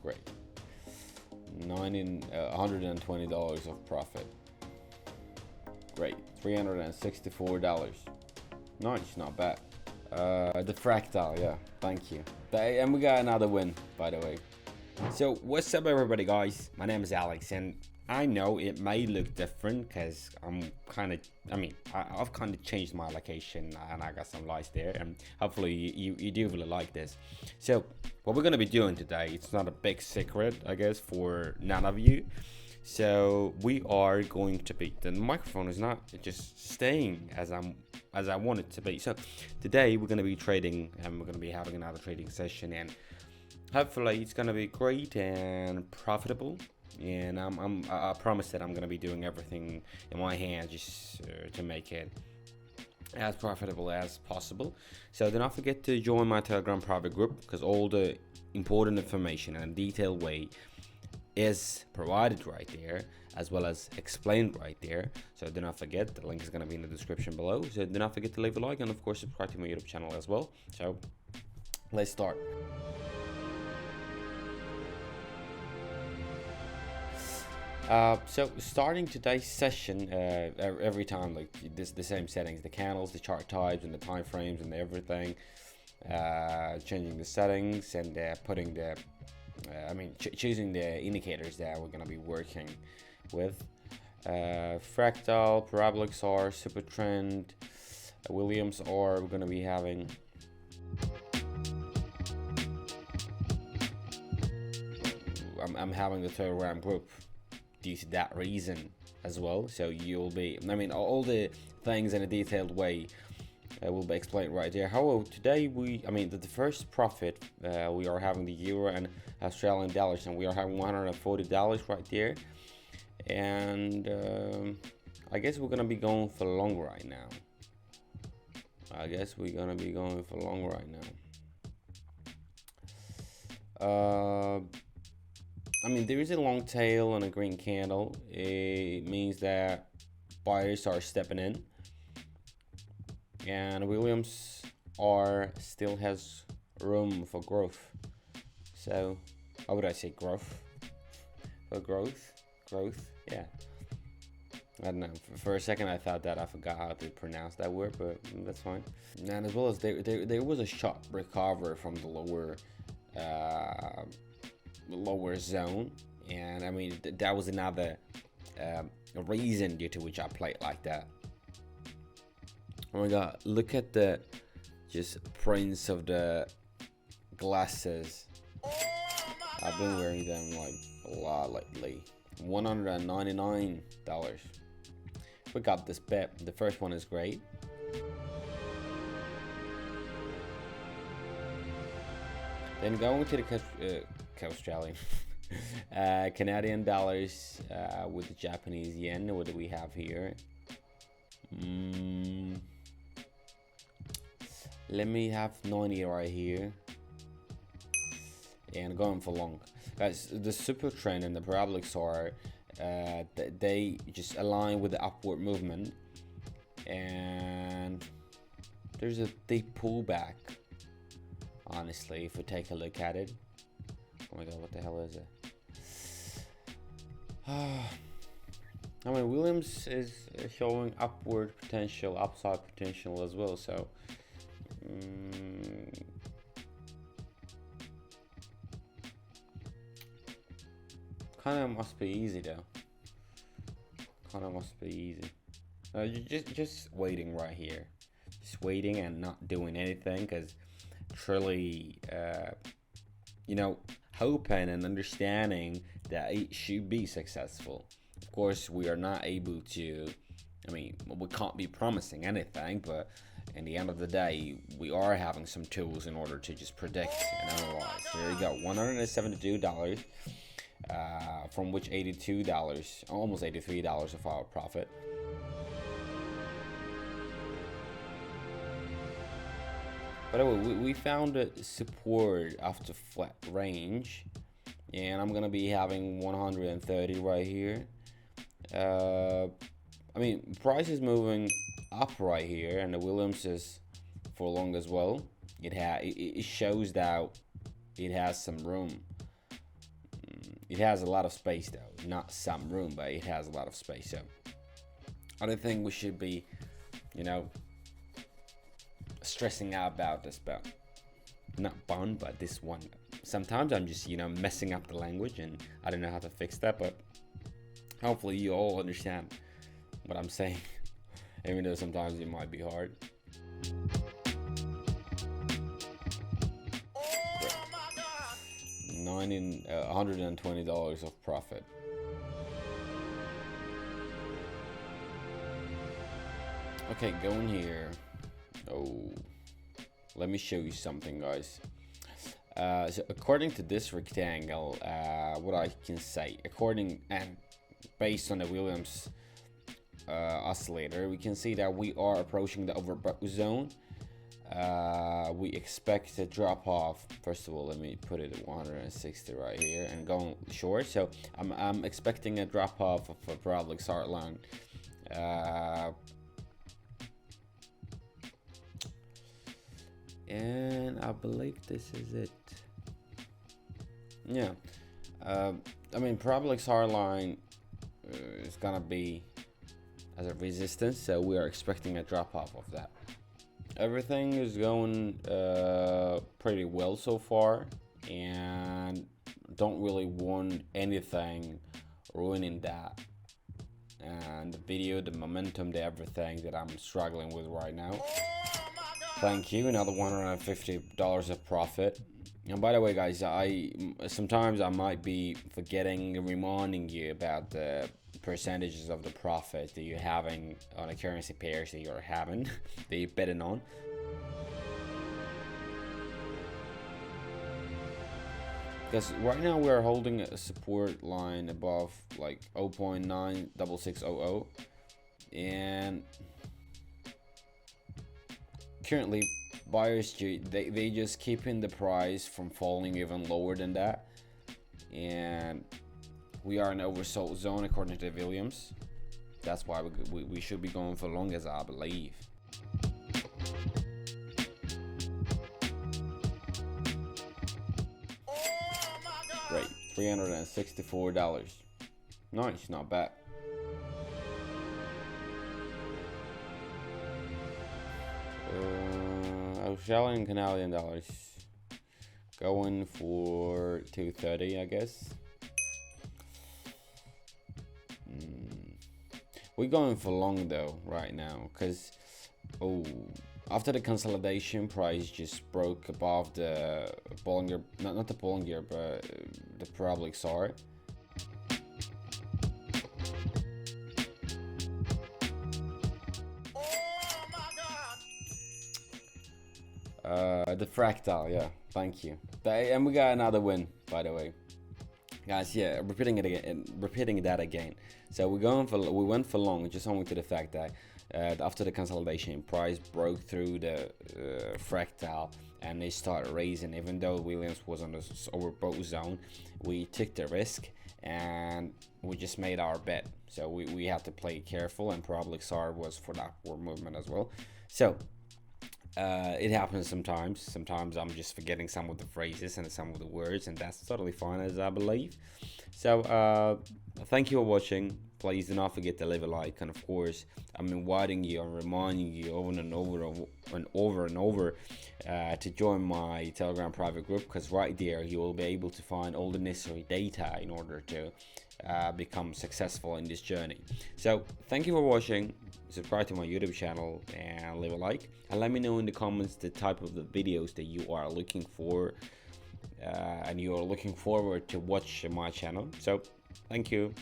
great. $120 of profit. Great. $364. Nice, not bad. The Fractal, yeah, thank you. And we got another win, by the way. So what's up, everybody, guys? My name is Alex, and I know it may look different because I've kind of changed my location, and I got some lights there, and hopefully you do really like this. So what we're gonna be doing today, it's not a big secret, I guess, for none of you. So we are going to be, the microphone is not just staying as I want it to be. So today we're going to be trading, and we're going to be having another trading session, and hopefully it's going to be great and profitable. And I promise that I'm going to be doing everything in my hands just to make it as profitable as possible. So do not forget to join my Telegram private group, because all the important information in a detailed way is provided right there, as well as explained right there. So do not forget, the link is going to be in the description below. So do not forget to leave a like, and of course subscribe to my YouTube channel as well. So let's start. So starting today's session, every time, like the same settings, the candles, the chart types, and the time frames, and everything, changing the settings, and putting the choosing the indicators that we're going to be working with. Fractal, Parabolic SAR, Supertrend, Williams R, we're going to be having. I'm having the Telegram group due to that reason as well. So you'll be, all the things in a detailed way will be explained right there. However, today the first profit, we are having the euro and Australian dollars, and we are having $140 right there. And I guess we're gonna be going for long right now. There is a long tail and a green candle. It means that buyers are stepping in. And Williams R still has room for growth. So, how would I say growth? For growth, yeah. I don't know. For a second, I thought that I forgot how to pronounce that word, but that's fine. And as well as there was a sharp recovery from the lower zone, and that was another reason due to which I played like that. Oh my god, look at the just prints of the glasses. I've been wearing them like a lot lately. $199. We got this bet. The first one is great. Then going to the Australian Canadian dollars with the Japanese yen. What do we have here? Let me have 90 right here, and going for long, guys. The Supertrend and the Parabolic SAR, they just align with the upward movement, and there's a deep pullback. Honestly, if we take a look at it, oh my god, what the hell is it? Williams is showing upward potential, upside potential as well. So kind of must be easy though. Just waiting right here, just waiting and not doing anything, because truly, hoping and understanding that it should be successful. Of course, we are not able to, we can't be promising anything, but in the end of the day, we are having some tools in order to just predict and analyze. Here we go, $172, from which $82, almost $83 of our profit. By the way, we found a support after flat range, and I'm gonna be having 130 right here. Price is moving up right here, and the Williams is for long as well. It shows that it has some room. it has a lot of space though, not some room, but it has a lot of space. So I don't think we should be, you know, stressing out about this, but not bond, but this one. Sometimes I'm just, you know, messing up the language and I don't know how to fix that, but hopefully you all understand what I'm saying, even though sometimes it might be hard. $120 of profit. Okay, go in here. Oh, let me show you something, guys. So according to this rectangle, what I can say, according and based on the Williams oscillator, we can see that we are approaching the overbought zone. We expect a drop off. First of all, let me put it at 160 right here and going short. So I'm expecting a drop off of a parabolic SAR line. And I believe this is it. Yeah, I mean, parabolic SAR line is gonna be as a resistance, so we are expecting a drop off of that. Everything is going pretty well so far, and don't really want anything ruining that. And the video, the momentum, the everything that I'm struggling with right now. Thank you, another $150 of profit. And by the way, guys, sometimes I might be forgetting and reminding you about the percentages of the profit that you're having on a currency pairs that you're having, that you're betting on. Because right now we're holding a support line above like 0.96600, and currently buyers, they just keeping the price from falling even lower than that, and we are in oversold zone according to Williams. That's why we should be going for long, as I believe. Great, $364. Nice, not bad. Australian Canadian dollars going for 230, I guess. We're going for long though right now, because after the consolidation, price just broke above the Bollinger, not the Bollinger, but the Parabolic SAR. The Fractal, yeah, thank you. And we got another win, by the way, guys. Yeah, repeating that again. So we went for long, just owing to the fact that after the consolidation, price broke through the Fractal and they started raising. Even though Williams was on the overbought zone, we took the risk and we just made our bet. So we had to play careful, and Parabolic SAR was for that upward movement as well. So it happens sometimes. Sometimes I'm just forgetting some of the phrases and some of the words, and that's totally fine, as I believe. So thank you for watching. Please do not forget to leave a like, and of course I'm inviting you and reminding you over and over to join my Telegram private group, because right there you will be able to find all the necessary data in order to become successful in this journey. So thank you for watching. Subscribe to my YouTube channel and leave a like, and let me know in the comments the type of the videos that you are looking for and you are looking forward to watch my channel. So thank you.